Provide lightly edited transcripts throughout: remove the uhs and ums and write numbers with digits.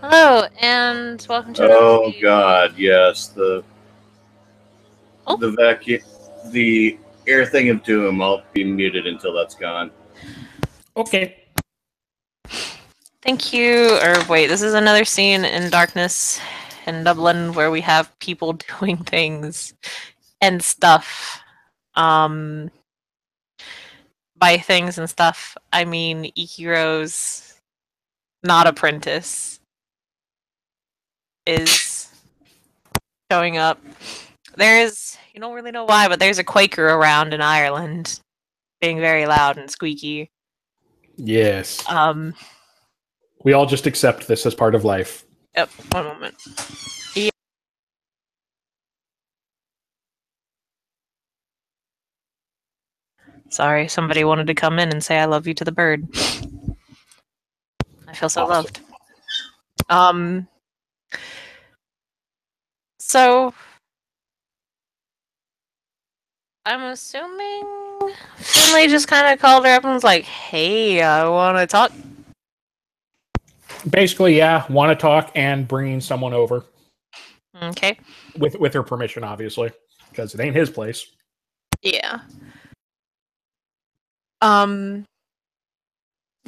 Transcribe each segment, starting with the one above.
Hello, and welcome to another Oh scene. God, yes, Oh, the vacuum, the air thing of doom. I'll be muted until that's gone. Okay. thank you. Or wait, this is another scene in Darkness in Dublin where we have people doing things and stuff. Um, by things and stuff, I mean Ikiro's not apprentice is showing up. There's, you don't really know why, but there's a Quaker around in Ireland being very loud and squeaky. Yes. Um, We all just accept this as part of life. yep, one moment. Sorry, somebody wanted to come in and say I love you to the bird. I feel so Awesome. loved. So I'm assuming Finley just kind of called her up and was like, "Hey, I want to talk." Basically, yeah, want to talk and bringing someone over Okay. with her permission, obviously, because it ain't his place. Yeah.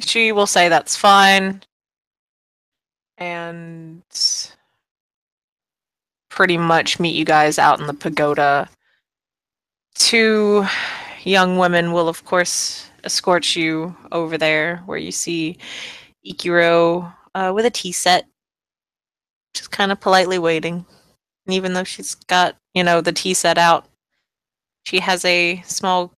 She will say that's fine, and pretty much meet you guys out in the pagoda. Two young women will, of course, escort you over there, where you see Ikiro with a tea set, just kind of politely waiting. And even though she's got, the tea set out, she has a small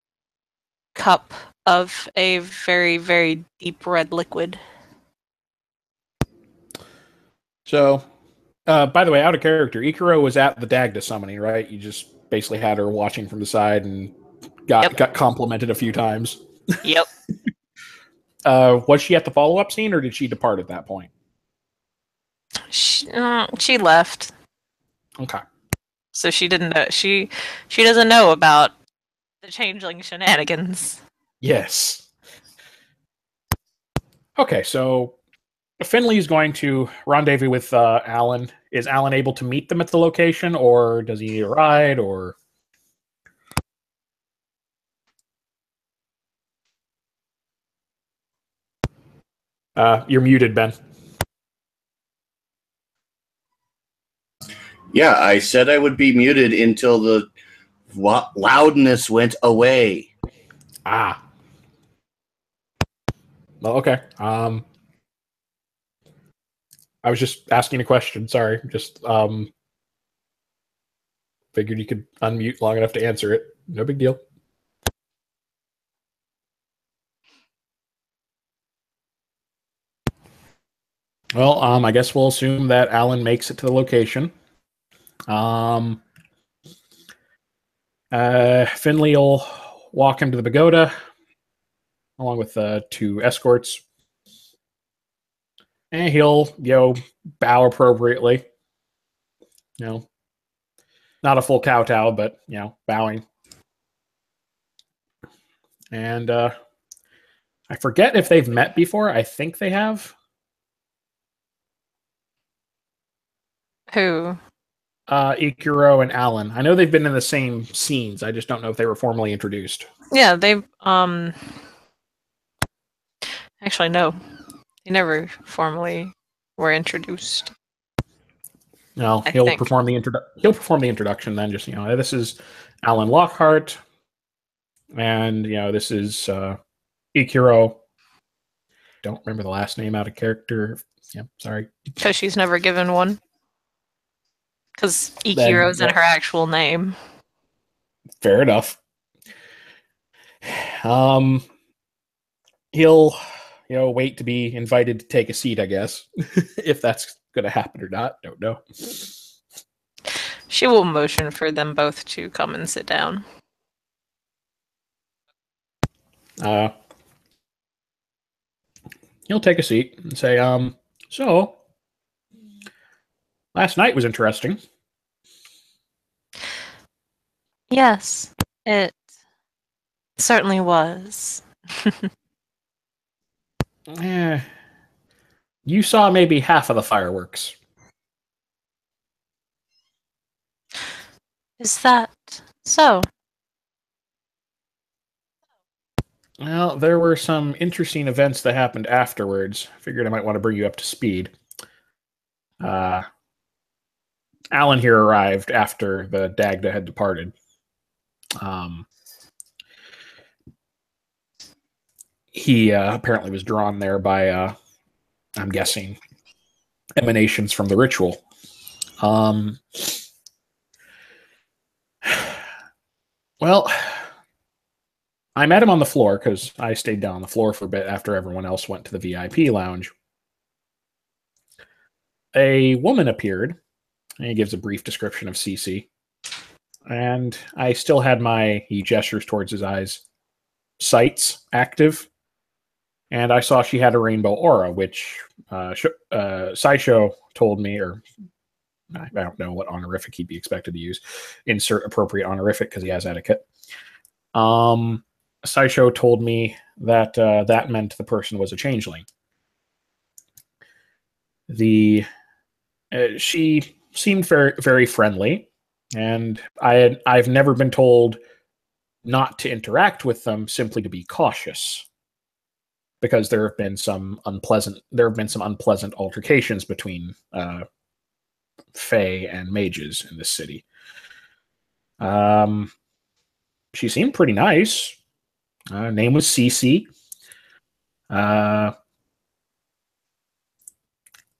cup of a very, very deep red liquid. So, by the way, out of character, Ikuro was at the Dagda summoning, right? You just basically had her watching from the side and got complimented a few times. Yep. Was she at the follow up scene, or did she depart at that point? She left. Okay. So she didn't know. She doesn't know about the changeling shenanigans. Yes. Okay, so Finley's going to rendezvous with Alan. Is Alan able to meet them at the location, or does he need a ride, or? You're muted, Ben. Yeah, I said I would be muted until the loudness went away. Ah. Well, okay. I was just asking a question. Sorry. Just figured you could unmute long enough to answer it. No big deal. Well, I guess we'll assume that Alan makes it to the location. Finley will walk him to the pagoda along with two escorts. And he'll, bow appropriately. Not a full kowtow, but, bowing. And I forget if they've met before. I think they have. Who? Ikuro and Alan. I know they've been in the same scenes. I just don't know if they were formally introduced. Yeah, they actually no. They never formally were introduced. No, I he'll think. perform the introduction then. Just this is Alan Lockhart, and this is Ikuro. Don't remember the last name out of character. Yeah, sorry. Because she's never given one. Because Ikiro's in her actual name. Fair enough. He'll wait to be invited to take a seat, I guess. If that's going to happen or not, don't know. She will motion for them both to come and sit down. He'll take a seat and say, so last night was interesting. Yes, it certainly was. You saw maybe half of the fireworks. Is that so? Well, there were some interesting events that happened afterwards. I figured I might want to bring you up to speed. Uh, Alan here arrived after the Dagda had departed. He apparently was drawn there by, I'm guessing, emanations from the ritual. Well, I met him on the floor because I stayed down on the floor for a bit after everyone else went to the VIP lounge. A woman appeared, and he gives a brief description of Cece. And I still had he gestures towards his eyes, sights active. And I saw she had a rainbow aura, which Sideshow told me, or I don't know what honorific he'd be expected to use. Insert appropriate honorific because he has etiquette. Sideshow told me that that meant the person was a changeling. She seemed very, very friendly, and I've never been told not to interact with them, simply to be cautious, because there have been some unpleasant altercations between Fae and mages in this city. She seemed pretty nice. Name was Cece.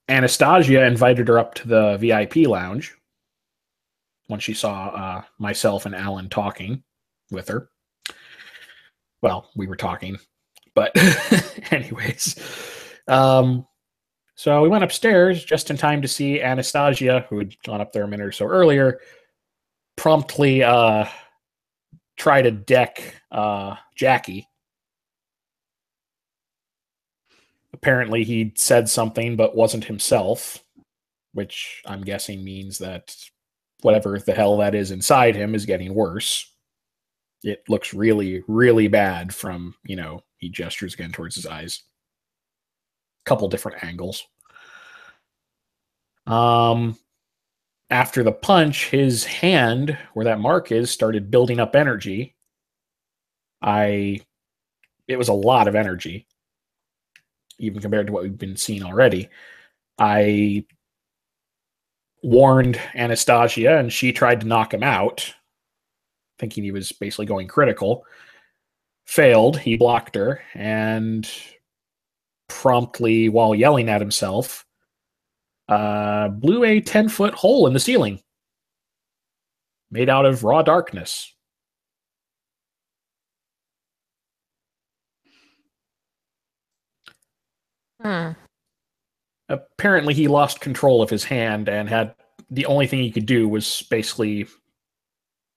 Anastasia invited her up to the VIP lounge when she saw myself and Alan talking with her. Well, we were talking, but anyways. So we went upstairs just in time to see Anastasia, who had gone up there a minute or so earlier, promptly try to deck Jackie. Apparently he'd said something but wasn't himself, which I'm guessing means that whatever the hell that is inside him is getting worse. It looks really, really bad from, he gestures again towards his eyes. Couple different angles. After the punch, his hand, where that mark is, started building up energy. It was a lot of energy, even compared to what we've been seeing already. I warned Anastasia, and she tried to knock him out, thinking he was basically going critical. Failed. He blocked her, and promptly, while yelling at himself, blew a 10-foot hole in the ceiling made out of raw darkness. Apparently he lost control of his hand and had the only thing he could do was basically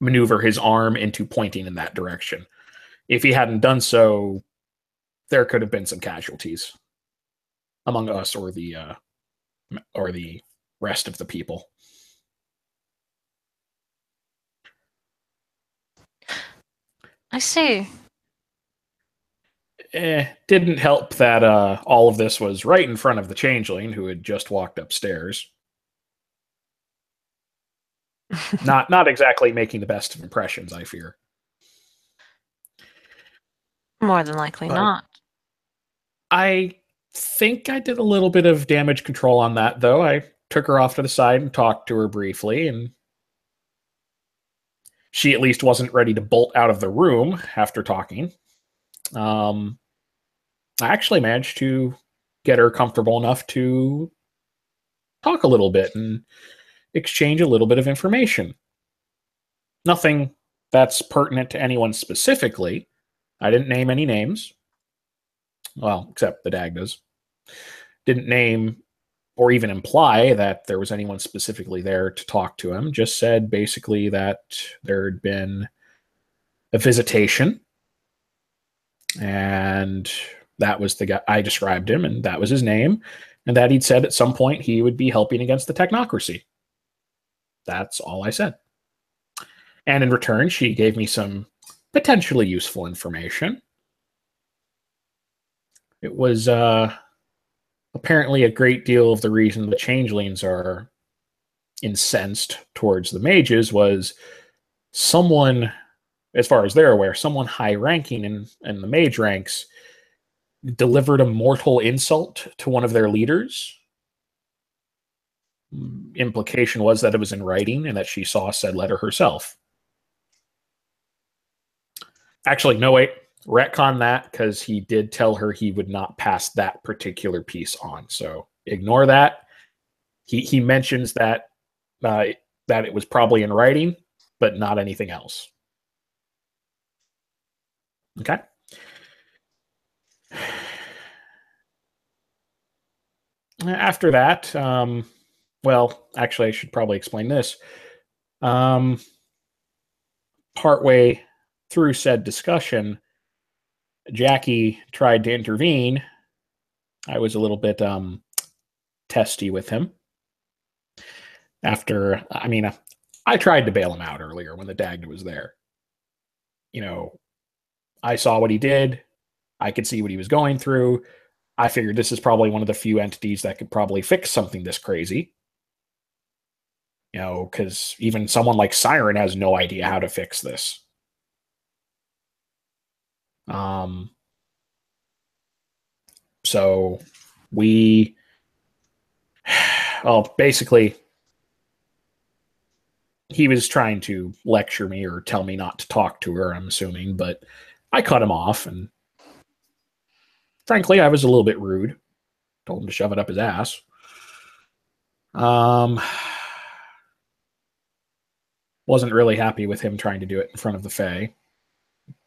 maneuver his arm into pointing in that direction. If he hadn't done so, there could have been some casualties among us or the rest of the people. I see. Didn't help that all of this was right in front of the changeling who had just walked upstairs. Not exactly making the best of impressions, I fear. More than likely not. I think I did a little bit of damage control on that, though. I took her off to the side and talked to her briefly, and she at least wasn't ready to bolt out of the room after talking. I actually managed to get her comfortable enough to talk a little bit and exchange a little bit of information. Nothing that's pertinent to anyone specifically. I didn't name any names. Well, except the Dagdas. Didn't name or even imply that there was anyone specifically there to talk to him. Just said basically that there had been a visitation, and that was the guy. I described him, and that was his name, and that he'd said at some point he would be helping against the technocracy. That's all I said. And in return, she gave me some potentially useful information. It was apparently a great deal of the reason the changelings are incensed towards the mages was someone, as far as they're aware, someone high-ranking in the mage ranks delivered a mortal insult to one of their leaders. Implication was that it was in writing and that she saw said letter herself. Actually, no, wait. Retcon that, because he did tell her he would not pass that particular piece on. So ignore that. He mentions that that it was probably in writing, but not anything else. Okay. After that, well, actually, I should probably explain this. Partway through said discussion, Jackie tried to intervene. I was a little bit testy with him. I tried to bail him out earlier when the Dagda was there. I saw what he did. I could see what he was going through. I figured this is probably one of the few entities that could probably fix something this crazy. Because even someone like Siren has no idea how to fix this. So basically, he was trying to lecture me or tell me not to talk to her, I'm assuming, but I cut him off, and frankly, I was a little bit rude. Told him to shove it up his ass. Wasn't really happy with him trying to do it in front of the Fae.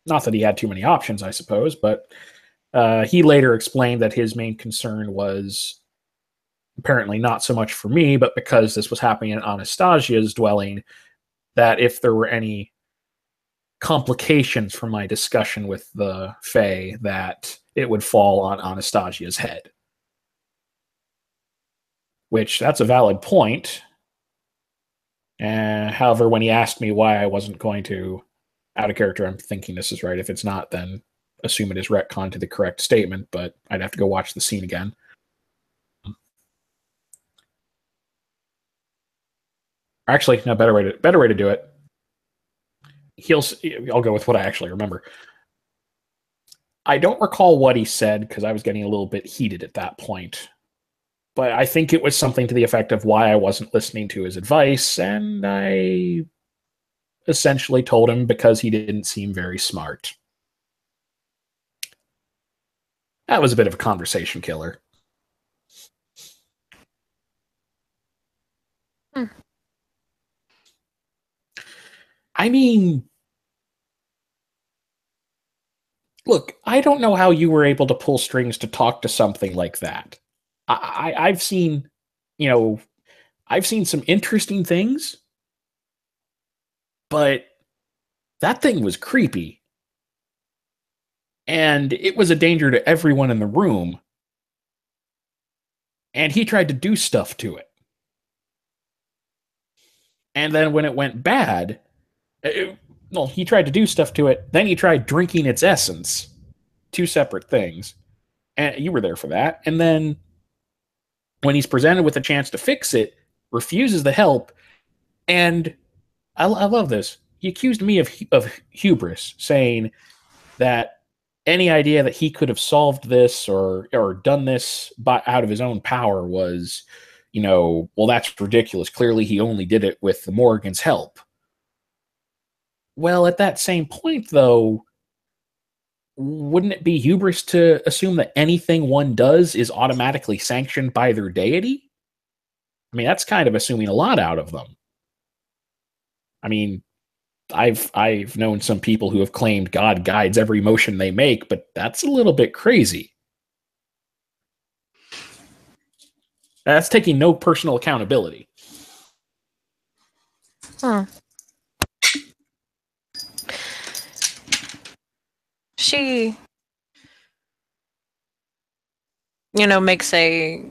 Not that he had too many options, I suppose, but he later explained that his main concern was apparently not so much for me, but because this was happening in Anastasia's dwelling, that if there were any complications from my discussion with the Fae, that it would fall on Anastasia's head. Which, that's a valid point. However, when he asked me why I wasn't going to, out of character, I'm thinking this is right. If it's not, then assume it is retcon to the correct statement, but I'd have to go watch the scene again. Actually, no, better way to do it. I'll go with what I actually remember. I don't recall what he said because I was getting a little bit heated at that point. But I think it was something to the effect of why I wasn't listening to his advice, and I essentially told him because he didn't seem very smart. That was a bit of a conversation killer. I mean, look, I don't know how you were able to pull strings to talk to something like that. I've seen, I've seen some interesting things, but that thing was creepy. And it was a danger to everyone in the room. And he tried to do stuff to it. And then when it went bad, he tried to do stuff to it. Then he tried drinking its essence. Two separate things. And you were there for that. And then when he's presented with a chance to fix it, refuses the help. And I love this. He accused me of hubris, saying that any idea that he could have solved this or done this out of his own power was, well, that's ridiculous. Clearly, he only did it with the Morrigan's help. Well, at that same point, though, wouldn't it be hubris to assume that anything one does is automatically sanctioned by their deity? I mean, that's kind of assuming a lot out of them. I mean, I've known some people who have claimed God guides every motion they make, but that's a little bit crazy. That's taking no personal accountability. She, makes a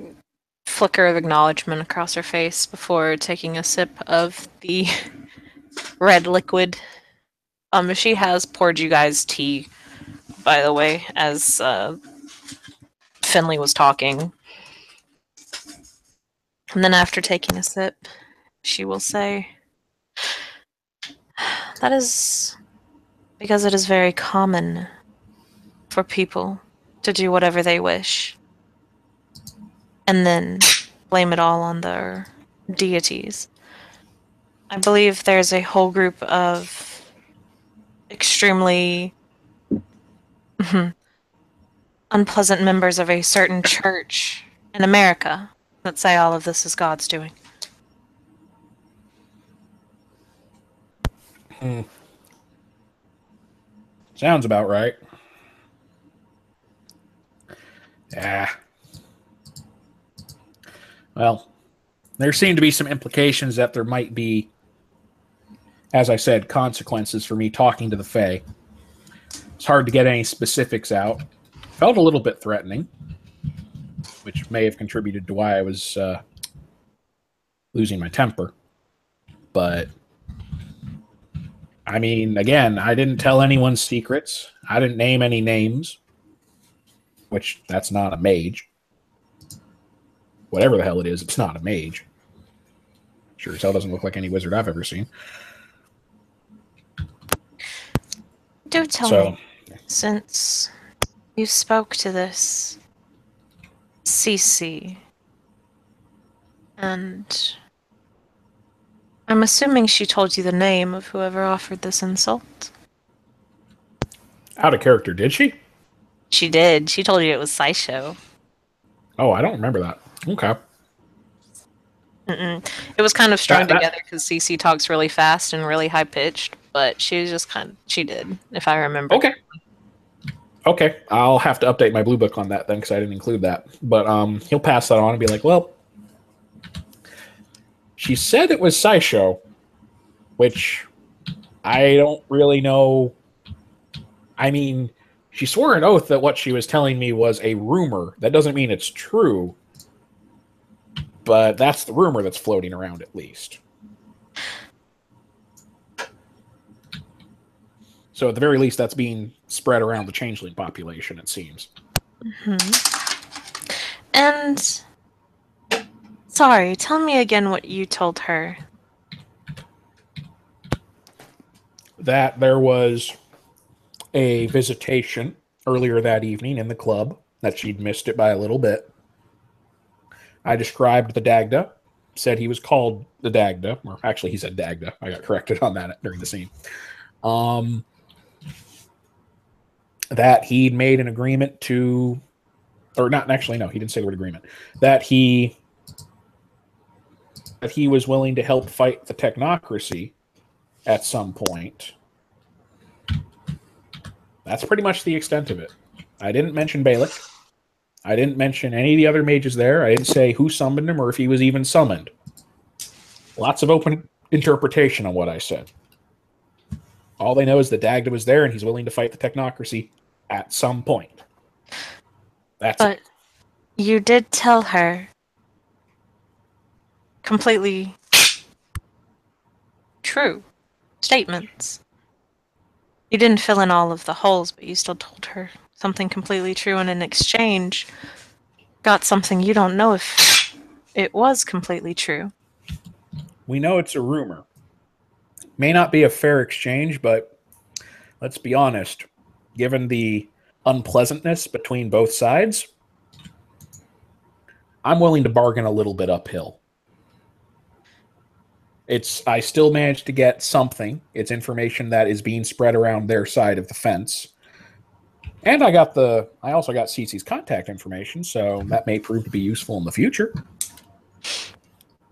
flicker of acknowledgement across her face before taking a sip of the red liquid. She has poured you guys tea, by the way, as Finley was talking. And then after taking a sip, she will say, "That is because it is very common for people to do whatever they wish and then blame it all on their deities. I believe there's a whole group of extremely unpleasant members of a certain church in America that say all of this is God's doing." Sounds about right. Yeah. Well, there seem to be some implications that there might be, as I said, consequences for me talking to the Fae. It's hard to get any specifics out. Felt a little bit threatening, which may have contributed to why I was losing my temper. But, I mean, again, I didn't tell anyone's secrets. I didn't name any names, which that's not a mage. Whatever the hell it is, it's not a mage. Sure as hell doesn't look like any wizard I've ever seen. Do tell me, since you spoke to this CC, and I'm assuming she told you the name of whoever offered this insult? Out of character, did she? She did. She told you it was Sideshow. Oh, I don't remember that. Okay. It was kind of strung together because CC talks really fast and really high pitched, but she was just she did, if I remember. Okay. Okay, I'll have to update my blue book on that then because I didn't include that. But he'll pass that on and be like, well, she said it was Sideshow, which I don't really know. I mean, she swore an oath that what she was telling me was a rumor. That doesn't mean it's true, but that's the rumor that's floating around at least. So at the very least, that's being spread around the changeling population, it seems. And sorry, tell me again what you told her. That there was a visitation earlier that evening in the club, that she'd missed it by a little bit. I described the Dagda, said he was called the Dagda, or actually he said Dagda. I got corrected on that during the scene. That he'd made an agreement to, or not actually, no, he didn't say the word agreement, that he was willing to help fight the technocracy at some point. That's pretty much the extent of it. I didn't mention Balak. I didn't mention any of the other mages there. I didn't say who summoned him or if he was even summoned. Lots of open interpretation on what I said. All they know is that Dagda was there and he's willing to fight the technocracy at some point. That's it. But you did tell her completely true statements. You didn't fill in all of the holes, but you still told her something completely true, and in exchange got something you don't know if it was completely true. We know it's a rumor. May not be a fair exchange, but let's be honest. Given the unpleasantness between both sides, I'm willing to bargain a little bit uphill. I still managed to get something. It's information that is being spread around their side of the fence. And I also got Cece's contact information, so that may prove to be useful in the future.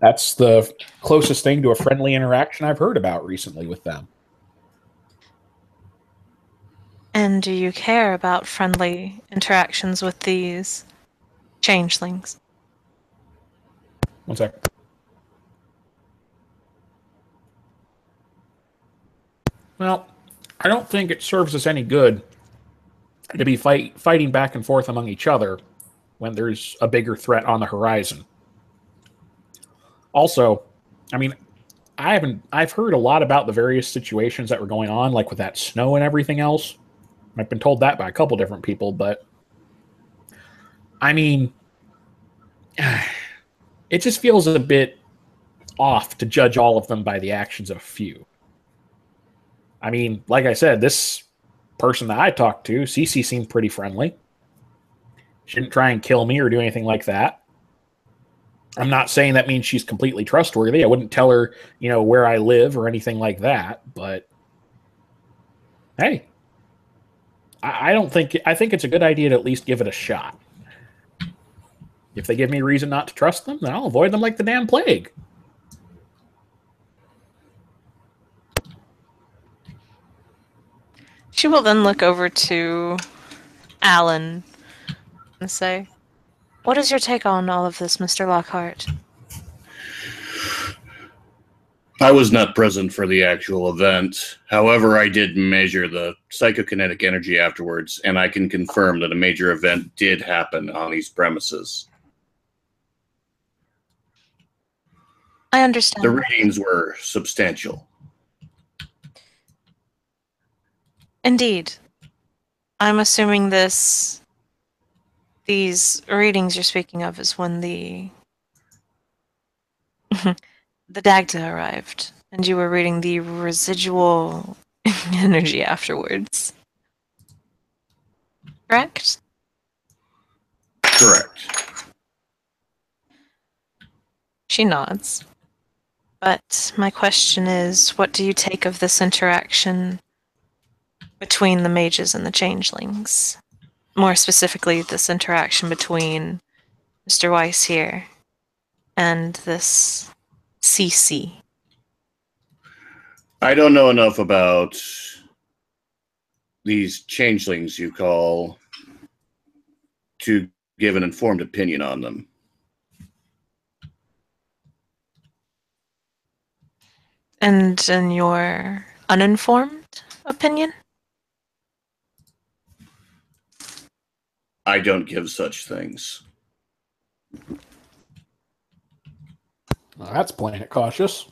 That's the closest thing to a friendly interaction I've heard about recently with them. And do you care about friendly interactions with these changelings? One sec. Well, I don't think it serves us any good to be fighting back and forth among each other when there's a bigger threat on the horizon. Also, I mean, I've heard a lot about the various situations that were going on, like with that snow and everything else. I've been told that by a couple different people, but I mean, it just feels a bit off to judge all of them by the actions of a few. I mean, like I said, this person that I talked to, Cece, seemed pretty friendly. She didn't try and kill me or do anything like that. I'm not saying that means she's completely trustworthy. I wouldn't tell her, where I live or anything like that. But hey, I think it's a good idea to at least give it a shot. If they give me reason not to trust them, then I'll avoid them like the damn plague. She will then look over to Alan and say, "What is your take on all of this, Mr. Lockhart?" I was not present for the actual event. However, I did measure the psychokinetic energy afterwards, and I can confirm that a major event did happen on these premises. I understand. The readings were substantial. Indeed. I'm assuming these readings you're speaking of is when the the Dagda arrived, and you were reading the residual energy afterwards. Correct? Correct. She nods. But my question is, what do you take of this interaction between the mages and the changelings? More specifically, this interaction between Mr. Weiss here and this CC. I don't know enough about these changelings you call to give an informed opinion on them. And in your uninformed opinion? I don't give such things. Well, that's playing it cautious.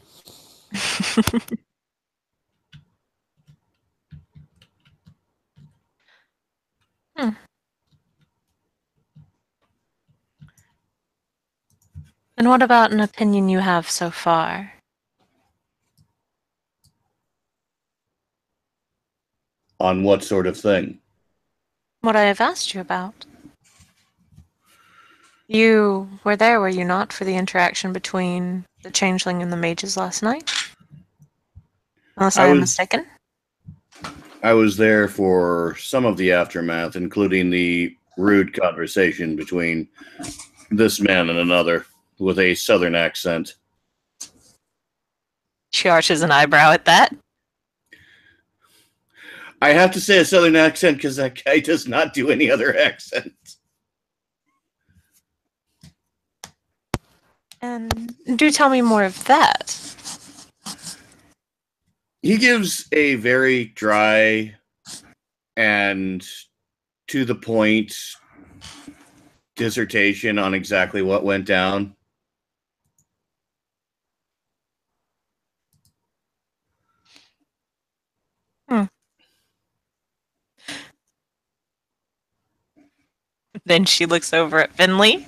And what about an opinion you have so far? On what sort of thing? What I have asked you about. You were there, were you not, for the interaction between the changeling and the mages last night? Unless I am mistaken. I was there for some of the aftermath, including the rude conversation between this man and another with a southern accent. She arches an eyebrow at that. I have to say a southern accent because that guy does not do any other accent. And do tell me more of that. He gives a very dry and to the point dissertation on exactly what went down. Then she looks over at Finley.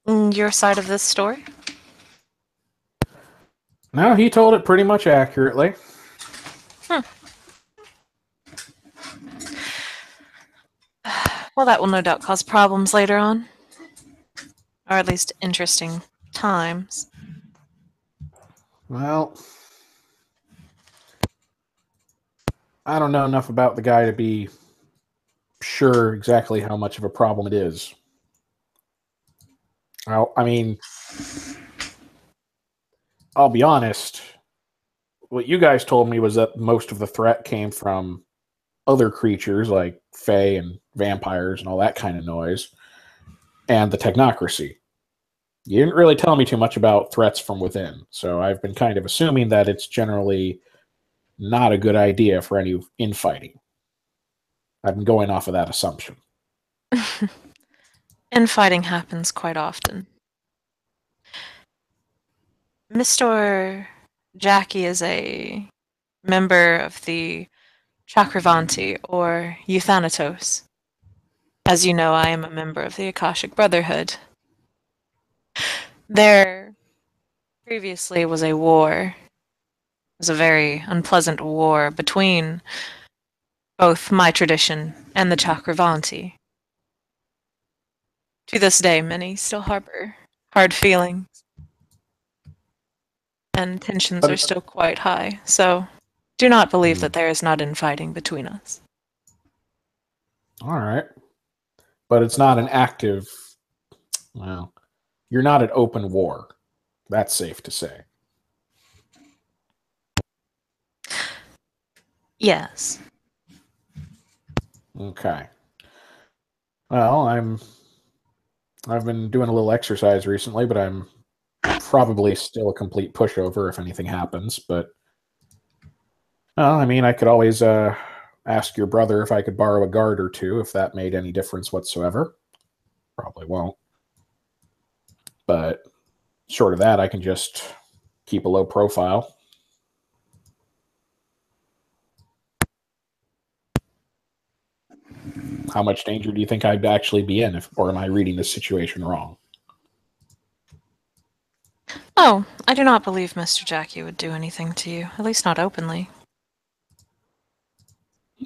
Your side of this story? No, he told it pretty much accurately. Well, that will no doubt cause problems later on. Or at least interesting times. Well, I don't know enough about the guy to be sure exactly how much of a problem it is. I mean, I'll be honest. What you guys told me was that most of the threat came from other creatures like fae and vampires and all that kind of noise, and the technocracy. You didn't really tell me too much about threats from within, so I've been kind of assuming that it's generally not a good idea for any infighting. I've been going off of that assumption. Infighting happens quite often. Mr. Jackie is a member of the Chakravanti, or Euthanatos. As you know, I am a member of the Akashic Brotherhood. There previously was a war. It was a very unpleasant war between both my tradition and the Chakravanti. To this day, many still harbor hard feelings, and tensions are But still quite high, so do not believe that there is not infighting between us. all right, but it's not an active. Well, you're not at open war. That's safe to say. Yes. Okay. Well, I've been doing a little exercise recently, but I'm probably still a complete pushover if anything happens. But well, I mean, I could always ask your brother if I could borrow a guard or two if that made any difference whatsoever. Probably won't. But short of that, I can just keep a low profile. How much danger do you think I'd actually be in, or am I reading this situation wrong? Oh, I do not believe Mr. Jackie would do anything to you, at least not openly.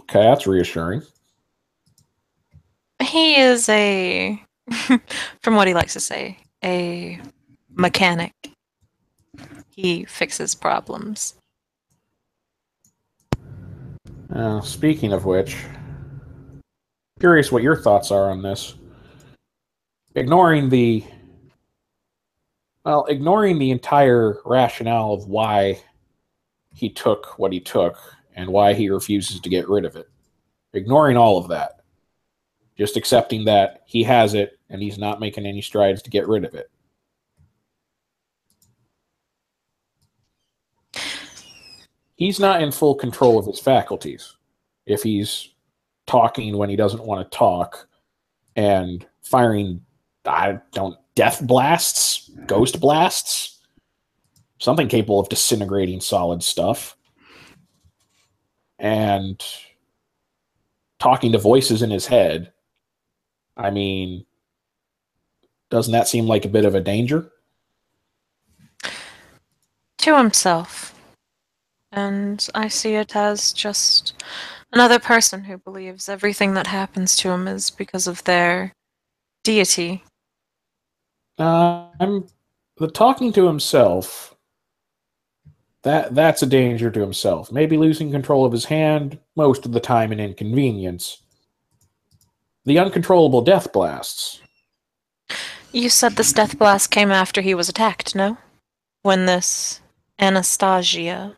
Okay, that's reassuring. He is a, from what he likes to say, a mechanic. He fixes problems. Speaking of which, curious what your thoughts are on this. Ignoring the ignoring the entire rationale of why he took what he took and why he refuses to get rid of it. Ignoring all of that. Just accepting that he has it and he's not making any strides to get rid of it. He's not in full control of his faculties. If he's talking when he doesn't want to talk and firing, death blasts, ghost blasts, something capable of disintegrating solid stuff, and talking to voices in his head. I mean, doesn't that seem like a bit of a danger? To himself. And I see it as just another person who believes everything that happens to him is because of their deity. I'm the talking to himself. That's a danger to himself. Maybe losing control of his hand, most of the time an inconvenience. The uncontrollable death blasts. You said this death blast came after he was attacked, no? When this Anastasia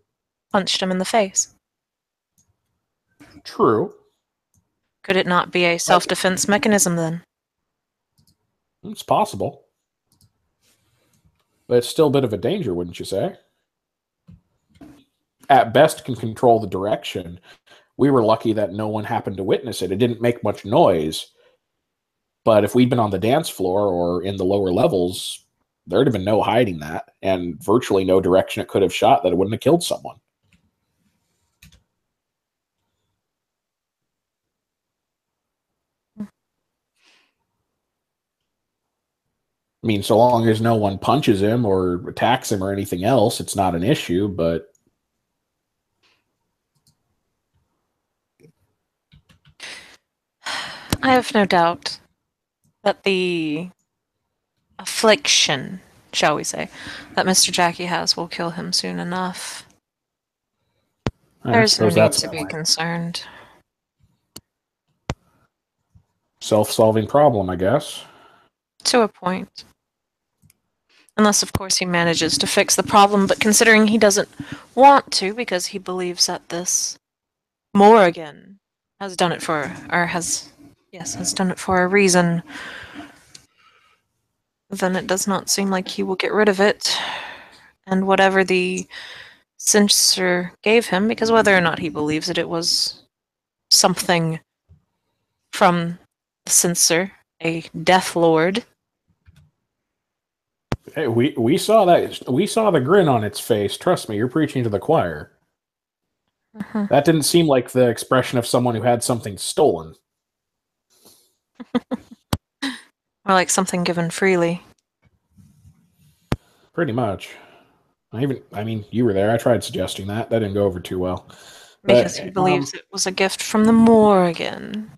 punched him in the face. True. Could it not be a self-defense mechanism then? It's possible. But it's still a bit of a danger, wouldn't you say? At best can control the direction. We were lucky that no one happened to witness it. It didn't make much noise. But if we'd been on the dance floor or in the lower levels, there'd have been no hiding that, and virtually no direction it could have shot that it wouldn't have killed someone. I mean, so long as no one punches him or attacks him or anything else, it's not an issue, but I have no doubt that the affliction, shall we say, that Mr. Jackie has will kill him soon enough. There's no need to be concerned. Self-solving problem, I guess. To a point. Unless, of course, he manages to fix the problem, but considering he doesn't want to because he believes that this Morrigan has done it for, or has done it for a reason, then it does not seem like he will get rid of it. And whatever the censor gave him, because whether or not he believes it, it was something from the censor, a Death Lord. Hey, we saw that. We saw the grin on its face. Trust me, you're preaching to the choir. That didn't seem like the expression of someone who had something stolen. Or like something given freely. Pretty much. I mean, you were there. I tried suggesting that. That didn't go over too well. Because he But believes it was a gift from the Morrigan.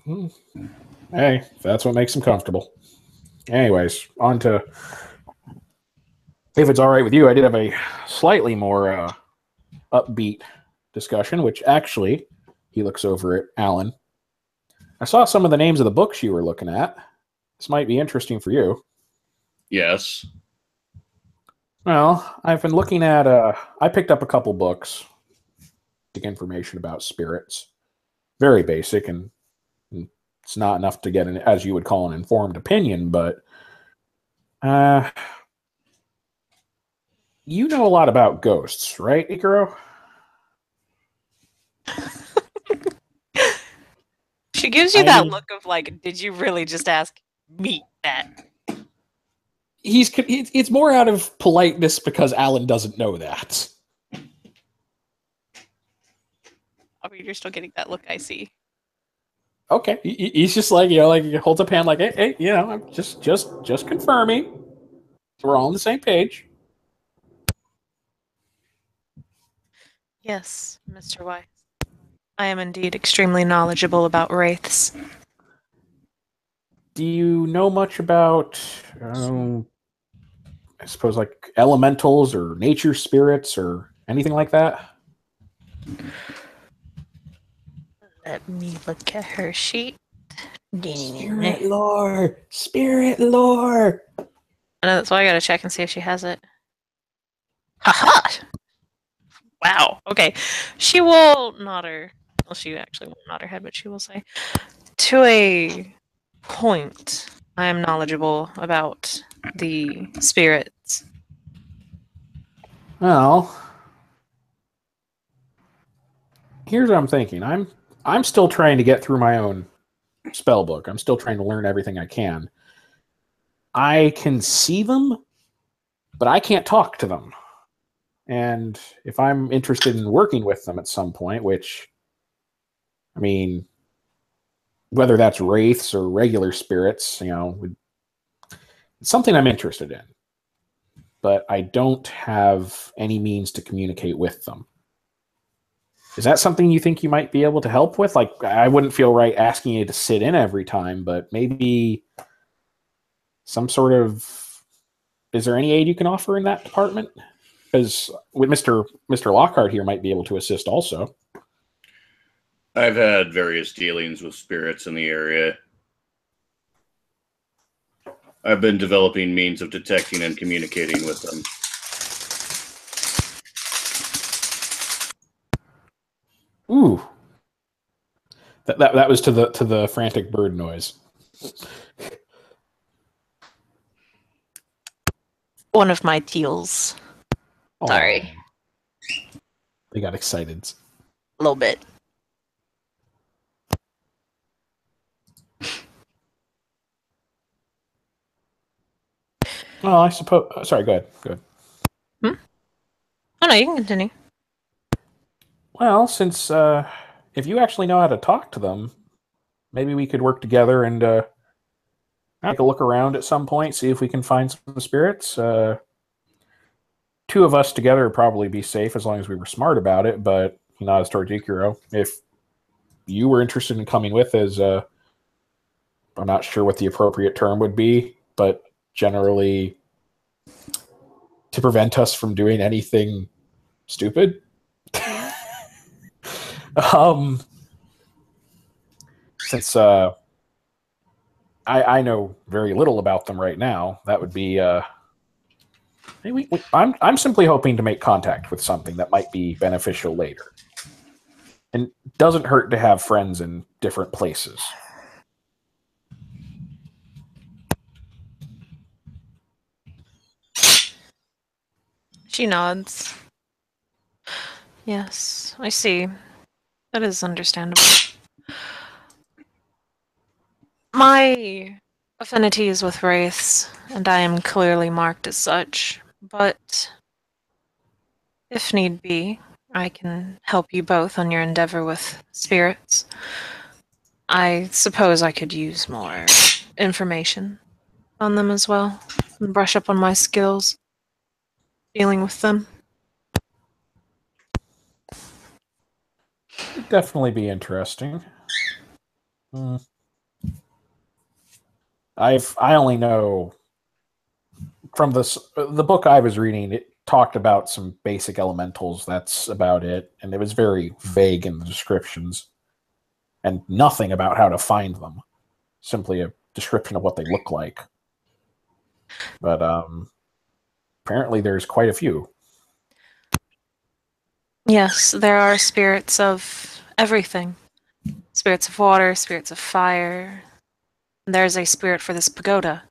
hey, if that's what makes him comfortable. Anyways, on to, if it's all right with you, I did have a slightly more upbeat discussion, which actually, he looks over at Alan. I saw some of the names of the books you were looking at. This might be interesting for you. Yes. Well, I've been looking at, I picked up a couple books, information about spirits. Very basic, and it's not enough to get an, as you would call, an informed opinion, but you know a lot about ghosts, right, Ikaro? She gives you I that mean, look of like, did you really just ask me that? it's more out of politeness because Alan doesn't know that. I mean, you're still getting that look, I see. Okay, he's just like, you know, like he holds up hand like, hey, you know, I'm just confirming. So we're all on the same page. Yes, Mr. Weiss. I am indeed extremely knowledgeable about wraiths. Do you know much about, I suppose, like elementals or nature spirits or anything like that? Let me look at her sheet. Spirit lore! Spirit lore! I know, that's why I gotta check and see if she has it. Haha! Wow, okay. She will nod her, well, she actually won't nod her head, but she will say, to a point, I am knowledgeable about the spirits. Well, here's what I'm thinking. I'm still trying to get through my own spell book. I'm still trying to learn everything I can. I can see them, but I can't talk to them. And if I'm interested in working with them at some point, which, I mean, whether that's wraiths or regular spirits, you know, it's something I'm interested in. But I don't have any means to communicate with them. Is that something you think you might be able to help with? Like, I wouldn't feel right asking you to sit in every time, but maybe some sort of. Is there any aid you can offer in that department? Because with Mr. Lockhart here might be able to assist also. I've had various dealings with spirits in the area. I've been developing means of detecting and communicating with them. Ooh, that was to the frantic bird noise. One of my teals. Sorry. Aww. They got excited. A little bit. Well, I suppose. Sorry, go ahead. Go ahead. Oh no, you can continue. Well, since if you actually know how to talk to them, maybe we could work together and take a look around at some point, see if we can find some spirits. Two of us together would probably be safe as long as we were smart about it. But not as towards Ikuro. If you were interested in coming with, as I'm not sure what the appropriate term would be, but generally to prevent us from doing anything stupid. Since I know very little about them right now, that would be. I'm simply hoping to make contact with something that might be beneficial later, and doesn't hurt to have friends in different places. She nods. Yes, I see. That is understandable. My affinity is with wraiths, and I am clearly marked as such, but if need be, I can help you both on your endeavor with spirits. I suppose I could use more information on them as well, and brush up on my skills dealing with them. It'd definitely be interesting. Hmm. I only know from the book I was reading. It talked about some basic elementals. That's about it, and it was very vague in the descriptions, and nothing about how to find them. Simply a description of what they look like. But apparently, there's quite a few. Yes, there are spirits of everything. Spirits of water, spirits of fire. There's a spirit for this pagoda.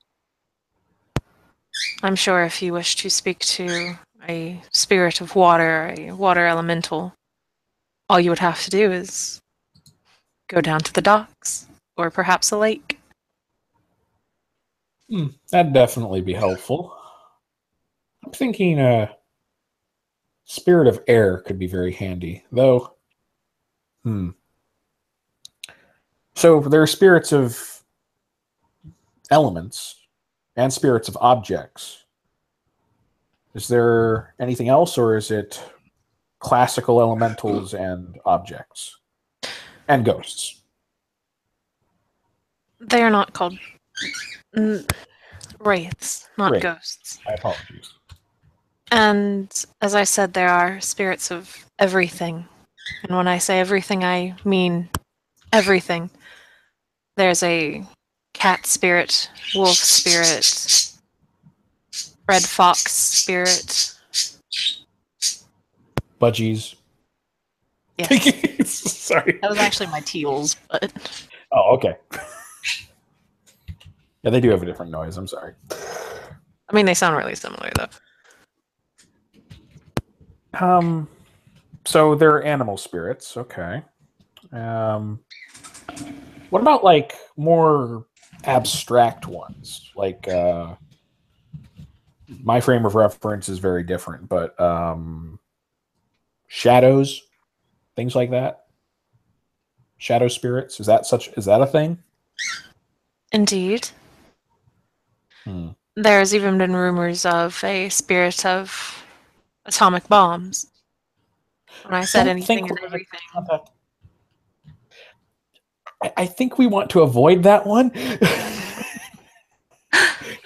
I'm sure if you wish to speak to a spirit of water, a water elemental, all you would have to do is go down to the docks, or perhaps a lake. That'd definitely be helpful. I'm thinking spirit of air could be very handy, though. So there are spirits of elements and spirits of objects. Is there anything else, or is it classical elementals and objects and ghosts? They are not called wraiths, not Great. ghosts. My apologies. And as I said, there are spirits of everything. And when I say everything, I mean everything. There's a cat spirit, wolf spirit, red fox spirit. Budgies. Yes. Sorry. That was actually my teals, but Oh, okay. Yeah, they do have a different noise. I'm sorry. I mean they sound really similar though. So they're animal spirits. Okay. What about like more abstract ones? Like my frame of reference is very different, but shadows, things like that. Shadow spirits, is that a thing? Indeed. There's even been rumors of a spirit of atomic bombs. When I said Don't anything think and we're gonna everything. I think we want to avoid that one.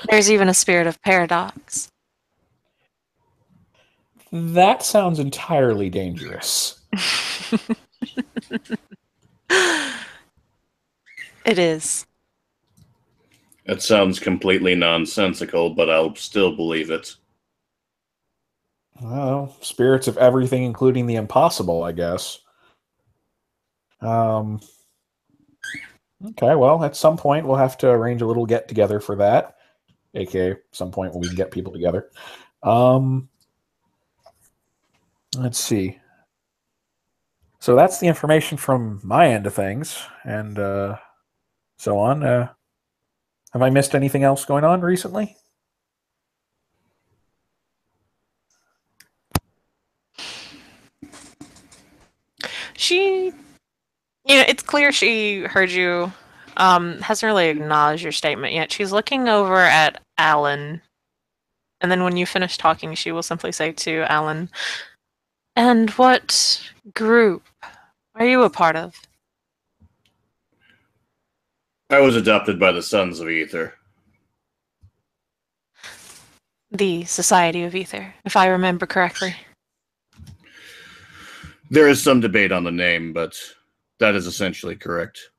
There's even a spirit of paradox. That sounds entirely dangerous. It is. It sounds completely nonsensical, but I'll still believe it. Well, spirits of everything, including the impossible, I guess. Okay, well, at some point we'll have to arrange a little get together for that. AKA some point when we can get people together. Let's see. So that's the information from my end of things, and so on. Have I missed anything else going on recently? She, it's clear she heard you. Hasn't really acknowledged your statement yet. She's looking over at Alan, and then when you finish talking, she will simply say to Alan, "And what group are you a part of?" I was adopted by the Sons of Ether. The Society of Ether, if I remember correctly. There is some debate on the name, but that is essentially correct.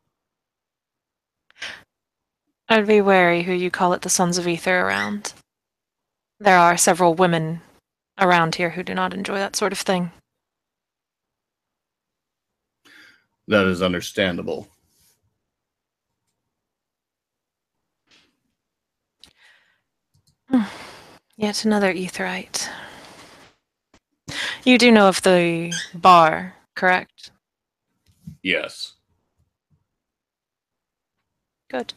I'd be wary who you call it the Sons of Ether around. There are several women around here who do not enjoy that sort of thing. That is understandable. Yet another Etherite. You do know of the bar, correct? Yes. Good.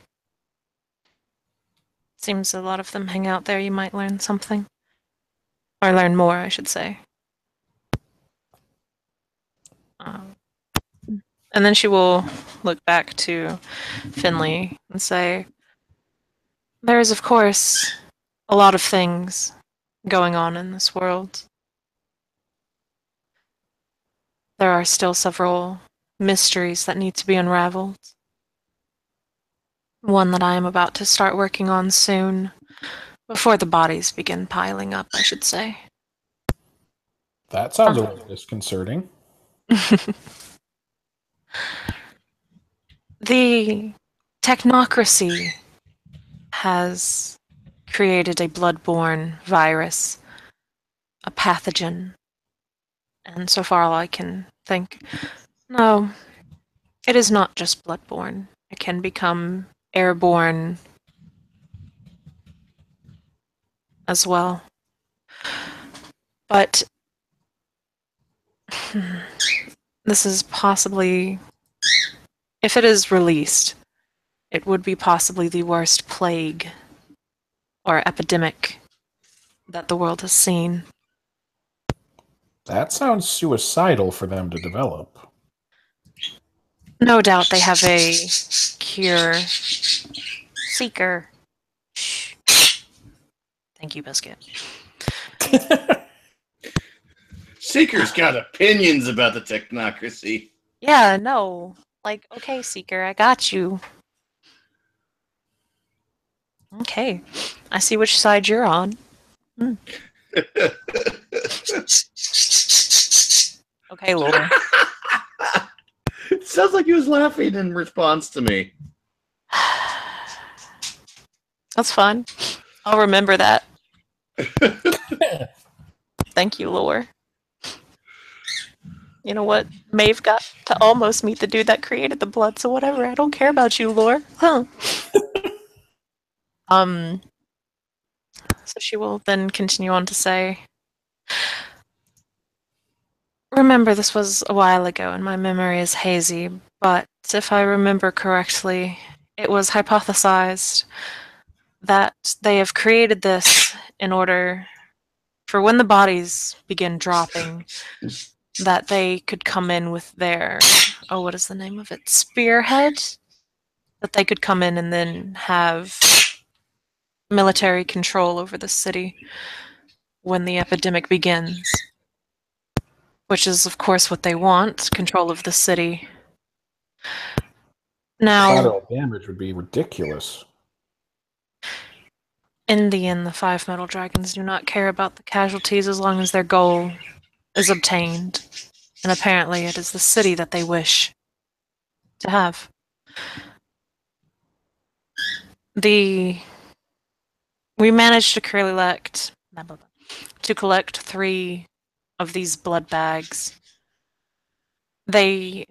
Seems a lot of them hang out there. You might learn something. Or learn more, I should say. And then she will look back to Finley and say, there is, of course, a lot of things going on in this world. There are still several mysteries that need to be unraveled. One that I am about to start working on soon, before the bodies begin piling up, I should say. That sounds a little disconcerting. The technocracy has created a blood-borne virus, a pathogen, and so far all I can think, no, it is not just blood-borne. It can become airborne as well. But this is possibly, if it is released, it would be possibly the worst plague or epidemic that the world has seen. That sounds suicidal for them to develop. No doubt they have a cure. Seeker. Shh. Thank you, Biscuit. Seeker's got opinions about the technocracy. Yeah, no. Like, okay, Seeker, I got you. Okay. I see which side you're on. Okay, Lore. It sounds like he was laughing in response to me. That's fine. I'll remember that. Thank you, Lore. You know what? Maeve got to almost meet the dude that created the blood, so whatever. I don't care about you, Lore. Huh. So she will then continue on to say, remember, this was a while ago, and my memory is hazy, but if I remember correctly, it was hypothesized that they have created this in order for when the bodies begin dropping, that they could come in with their, oh, what is the name of it? Spearhead? That they could come in and then have military control over the city when the epidemic begins. Which is, of course, what they want, control of the city. Now, Collateral damage would be ridiculous. in the end, the 5 metal dragons do not care about the casualties as long as their goal is obtained. And apparently it is the city that they wish to have. We managed to collect 3 of these blood bags. The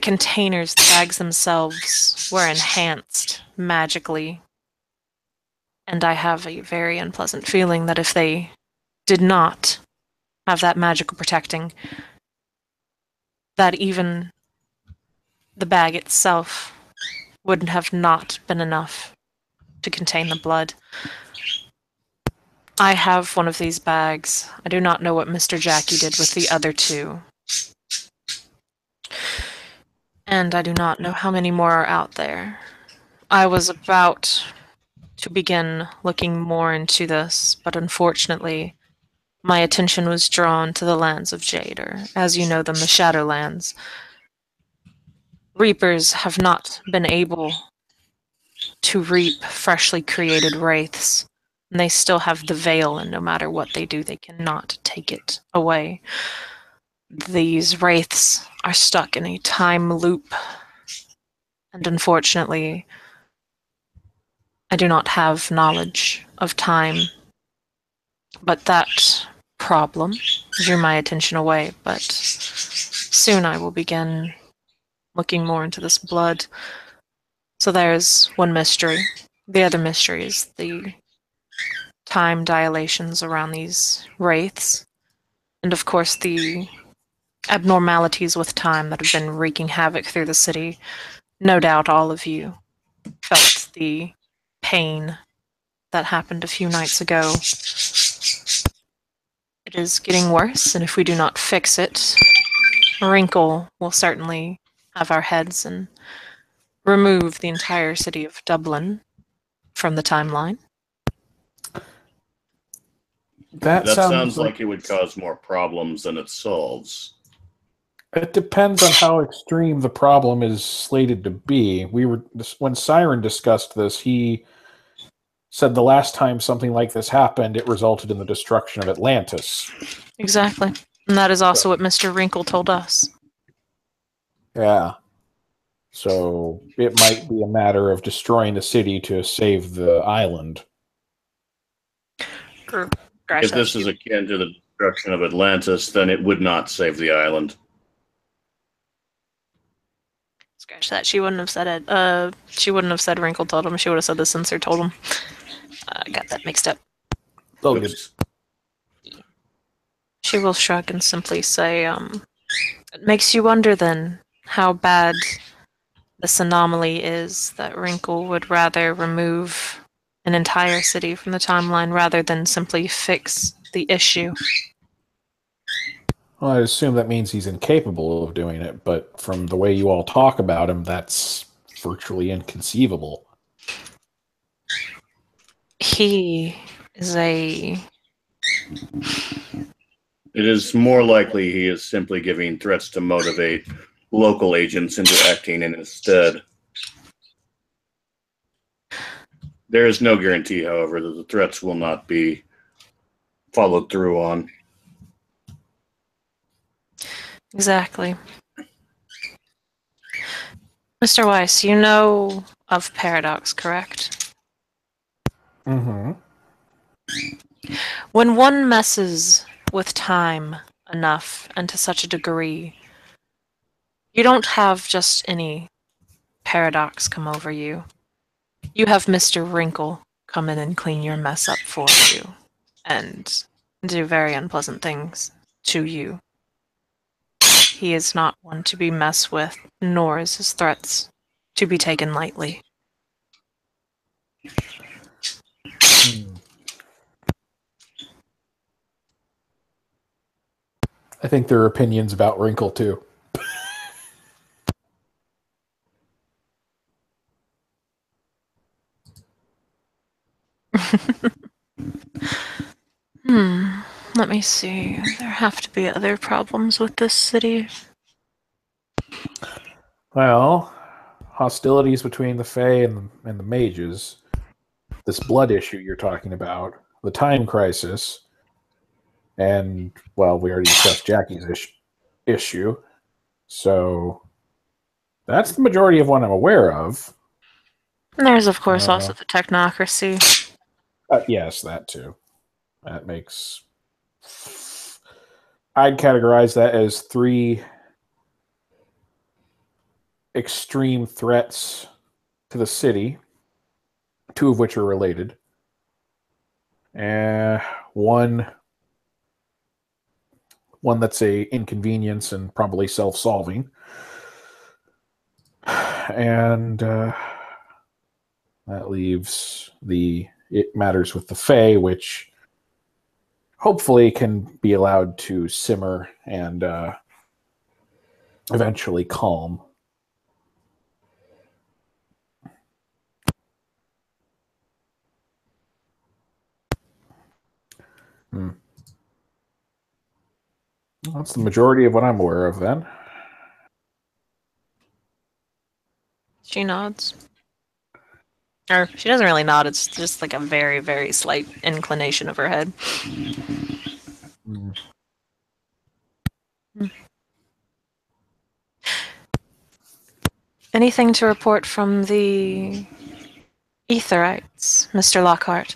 containers, the bags themselves, were enhanced magically. And I have a very unpleasant feeling that if they did not have that magical protecting, that even the bag itself wouldn't have not been enough to contain the blood. I have one of these bags. I do not know what Mr. Jackie did with the other 2. And I do not know how many more are out there. I was about to begin looking more into this, but unfortunately, my attention was drawn to the lands of Jader. As you know them, the Shadowlands. Reapers have not been able to reap freshly created wraiths. And they still have the veil, and no matter what they do, they cannot take it away. These wraiths are stuck in a time loop. And unfortunately, I do not have knowledge of time. But that problem drew my attention away. But soon I will begin looking more into this blood. So there's one mystery. The other mystery is the time dilations around these wraiths. And of course the abnormalities with time that have been wreaking havoc through the city. No doubt all of you felt the pain that happened a few nights ago. It is getting worse, and if we do not fix it, Wrinkle will certainly have our heads and remove the entire city of Dublin from the timeline. That That sounds sounds like it would cause more problems than it solves. It depends on how extreme the problem is slated to be. When Siren discussed this, he said the last time something like this happened, it resulted in the destruction of Atlantis. Exactly. And that is also what Mr. Wrinkle told us. Yeah. So it might be a matter of destroying the city to save the island. If this is akin to the destruction of Atlantis, then it would not save the island. Scratch that. She wouldn't have said it. She wouldn't have said Wrinkle told him. She would have said the censor told him. I got that mixed up. Oh, good. She will shrug and simply say, it makes you wonder then how bad this anomaly is that Wrinkle would rather remove an entire city from the timeline rather than simply fix the issue. Well, I assume that means he's incapable of doing it, but from the way you all talk about him, that's virtually inconceivable. It is more likely he is simply giving threats to motivate local agents into acting in his stead. There is no guarantee, however, that the threats will not be followed through on. Exactly. Mr. Weiss, you know of Paradox, correct? Mm-hmm. When one messes with time enough and to such a degree, you don't have just any paradox come over you. You have Mr. Wrinkle come in and clean your mess up for you and do very unpleasant things to you. He is not one to be messed with, nor is his threats to be taken lightly. I think there are opinions about Wrinkle, too. Let me see. There have to be other problems with this city. Well, hostilities between the Fae and the Mages, this blood issue you're talking about, the time crisis, and, well, we already discussed Jackie's issue. So that's the majority of what I'm aware of. And there's, of course, also the technocracy. Yes, that too. That makes... I'd categorize that as 3 extreme threats to the city, 2 of which are related. One that's a inconvenience and probably self-solving. And that leaves it matters with the Fae, which hopefully can be allowed to simmer and eventually calm. That's the majority of what I'm aware of, then. She nods. Or, she doesn't really nod, it's just like a very, very slight inclination of her head. Anything to report from the Etherites, Mr. Lockhart?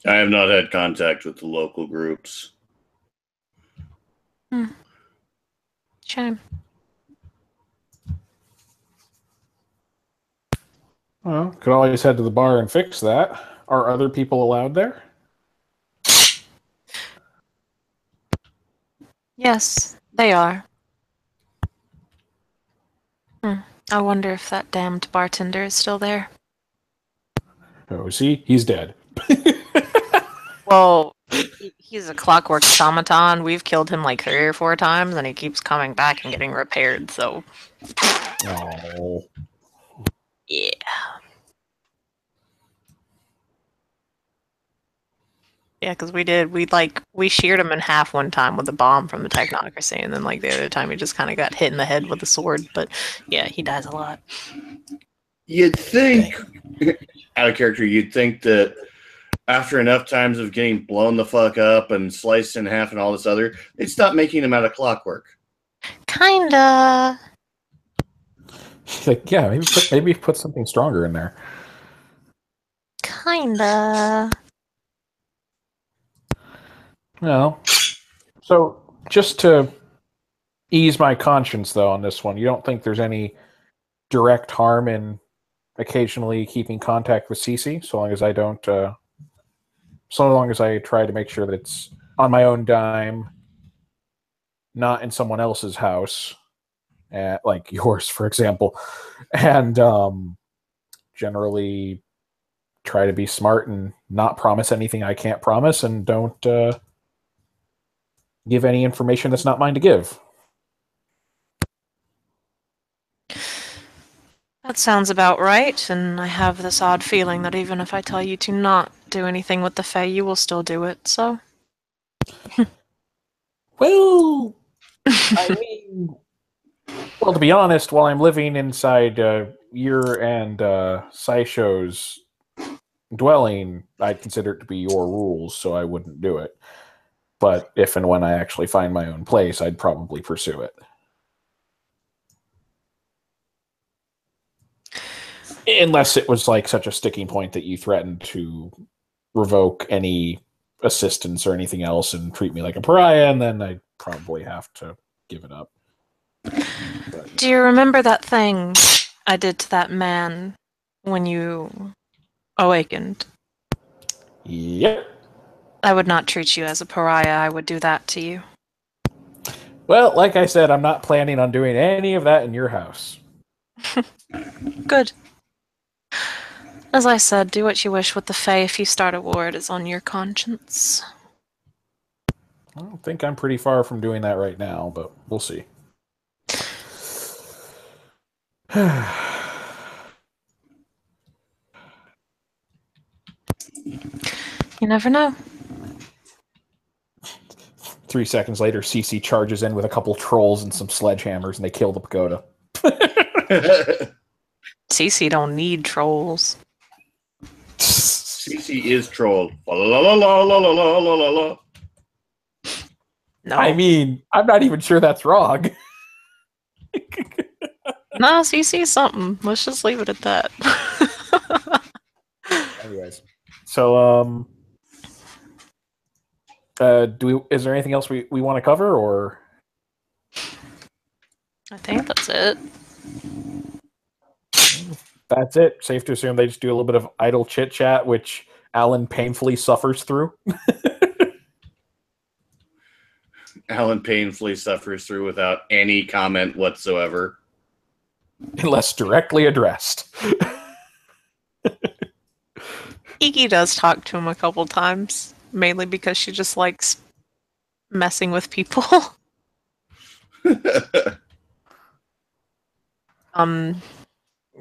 I have not had contact with the local groups. Shame. Well, could always head to the bar and fix that. Are other people allowed there? Yes, they are. I wonder if that damned bartender is still there. Oh, see? He's dead. Well, He's a clockwork automaton. We've killed him like 3 or 4 times, and he keeps coming back and getting repaired, so... Oh. Yeah. Yeah, because we sheared him in half one time with a bomb from the technocracy, and then like the other time he just kind of got hit in the head with a sword, but yeah, he dies a lot. You'd think, out of character, you'd think that after enough times of getting blown the fuck up and sliced in half and all this other, they'd stop making him out of clockwork. Kinda. Like, yeah, maybe put something stronger in there. Kinda. Well, so just to ease my conscience, though, on this one, you don't think there's any direct harm in occasionally keeping contact with Cece, so long as I don't, so long as I try to make sure that it's on my own dime, not in someone else's house, like yours, for example, and generally try to be smart and not promise anything I can't promise, and don't give any information that's not mine to give. That sounds about right, and I have this odd feeling that even if I tell you to not do anything with the Fae, you will still do it, so... Well, I mean, well, to be honest, while I'm living inside your and Saisho's dwelling, I'd consider it to be your rules, so I wouldn't do it. But if and when I actually find my own place, I'd probably pursue it. Unless it was like such a sticking point that you threatened to revoke any assistance or anything else and treat me like a pariah, and then I'd probably have to give it up. But, do you remember that thing I did to that man when you awakened? yep. I would not treat you as a pariah. I would do that to you. Well, like I said, I'm not planning on doing any of that in your house. Good. As I said, do what you wish with the Fae. If you start a war, it is on your conscience. I don't think I'm pretty far from doing that right now, but we'll see. You never know. 3 seconds later, Cece charges in with a couple trolls and some sledgehammers, and they kill the pagoda. Cece don't need trolls. Cece is trolled. La la la la la la la la la la. No. I mean, I'm not even sure that's wrong. Nah, Cece's something. Let's just leave it at that. Anyways, so is there anything else we want to cover, or? I think that's it. That's it. Safe to assume they just do a little bit of idle chit chat, which Alan painfully suffers through. Alan painfully suffers through without any comment whatsoever. Unless directly addressed. Iki does talk to him a couple times, mainly because she just likes messing with people.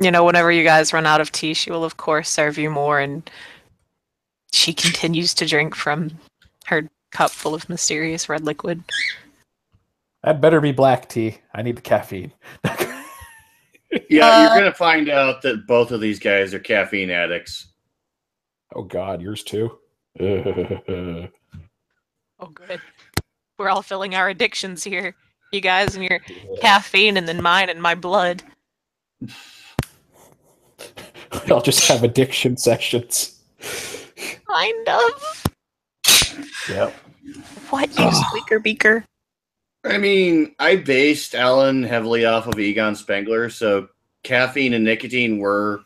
You know, whenever you guys run out of tea, she will of course serve you more, and she continues to drink from her cup full of mysterious red liquid. That better be black tea. I need the caffeine. Yeah, you're going to find out that both of these guys are caffeine addicts. Oh God, yours too? Oh, good. We're all filling our addictions here. You guys and your caffeine, and then mine and my blood. I'll just have addiction sessions. Kind of. Yep. What, you squeaker beaker? I mean, I based Alan heavily off of Egon Spengler, so caffeine and nicotine were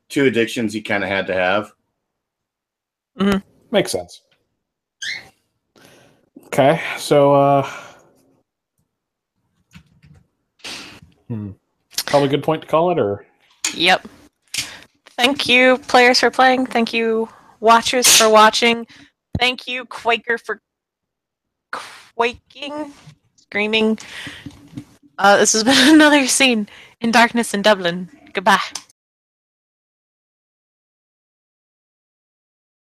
2 addictions he kind of had to have. Mm-hmm. Makes sense. Okay, so probably a good point to call it, or? Yep. Thank you, players, for playing. Thank you, watchers, for watching. Thank you, Quaker, for quaking, screaming. This has been another scene in Darkness in Dublin. Goodbye.